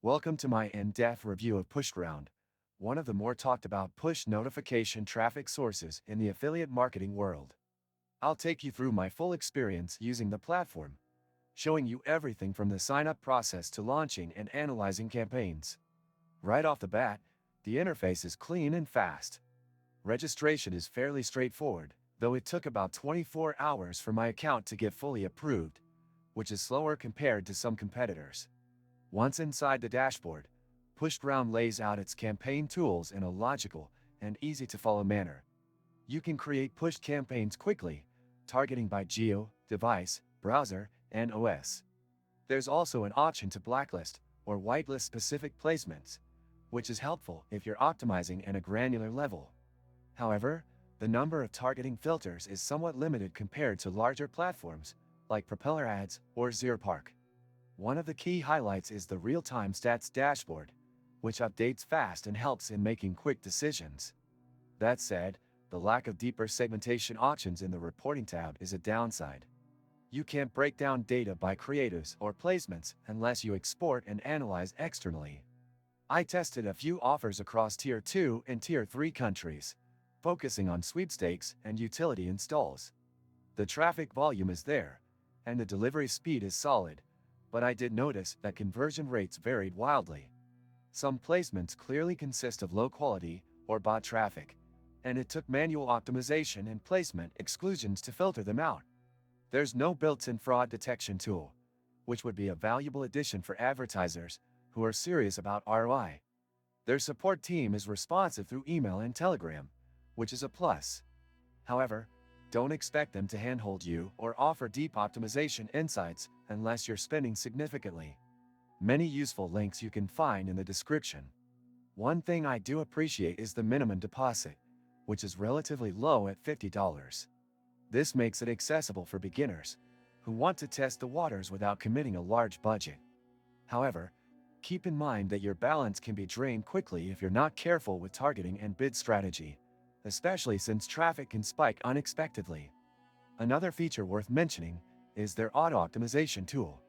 Welcome to my in-depth review of PushGround, one of the more talked about push notification traffic sources in the affiliate marketing world. I'll take you through my full experience using the platform, showing you everything from the sign-up process to launching and analyzing campaigns. Right off the bat, the interface is clean and fast. Registration is fairly straightforward, though it took about 24 hours for my account to get fully approved, which is slower compared to some competitors. Once inside the dashboard, PushGround lays out its campaign tools in a logical and easy-to-follow manner. You can create push campaigns quickly, targeting by geo, device, browser, and OS. There's also an option to blacklist or whitelist specific placements, which is helpful if you're optimizing at a granular level. However, the number of targeting filters is somewhat limited compared to larger platforms like Propeller Ads or ZeroPark. One of the key highlights is the real-time stats dashboard, which updates fast and helps in making quick decisions. That said, the lack of deeper segmentation options in the reporting tab is a downside. You can't break down data by creatives or placements unless you export and analyze externally. I tested a few offers across Tier 2 and Tier 3 countries, focusing on sweepstakes and utility installs. The traffic volume is there, and the delivery speed is solid, but I did notice that conversion rates varied wildly. Some placements clearly consist of low-quality or bot traffic, and it took manual optimization and placement exclusions to filter them out. There's no built-in fraud detection tool, which would be a valuable addition for advertisers who are serious about ROI. Their support team is responsive through email and Telegram, which is a plus. However, don't expect them to handhold you or offer deep optimization insights unless you're spending significantly. Many useful links you can find in the description. One thing I do appreciate is the minimum deposit, which is relatively low at $50. This makes it accessible for beginners who want to test the waters without committing a large budget. However, keep in mind that your balance can be drained quickly if you're not careful with targeting and bid strategy, especially since traffic can spike unexpectedly. Another feature worth mentioning is their auto-optimization tool.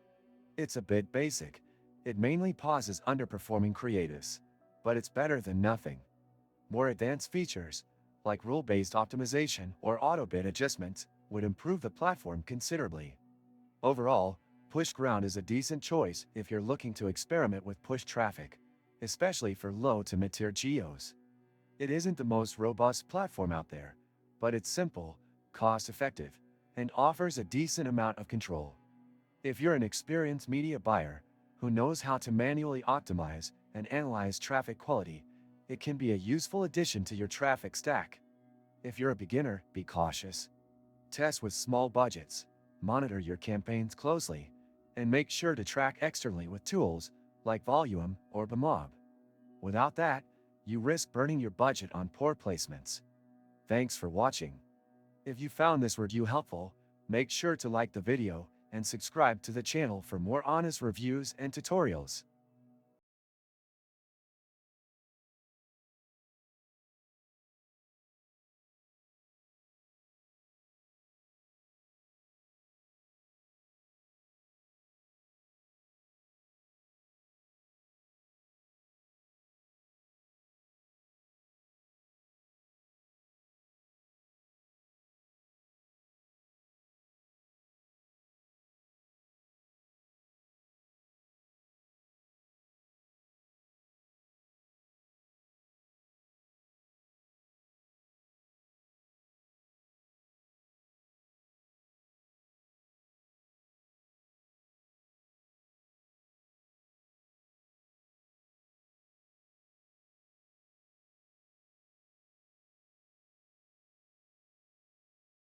It's a bit basic. It mainly pauses underperforming creatives, but it's better than nothing. More advanced features, like rule-based optimization or auto-bid adjustments, would improve the platform considerably. Overall, PushGround is a decent choice if you're looking to experiment with push traffic, especially for low to mid-tier geos. It isn't the most robust platform out there, but it's simple, cost-effective, and offers a decent amount of control. If you're an experienced media buyer who knows how to manually optimize and analyze traffic quality, it can be a useful addition to your traffic stack. If you're a beginner, be cautious. Test with small budgets, monitor your campaigns closely, and make sure to track externally with tools like Volume or BMob. Without that, you risk burning your budget on poor placements. Thanks for watching. If you found this review helpful, make sure to like the video and subscribe to the channel for more honest reviews and tutorials.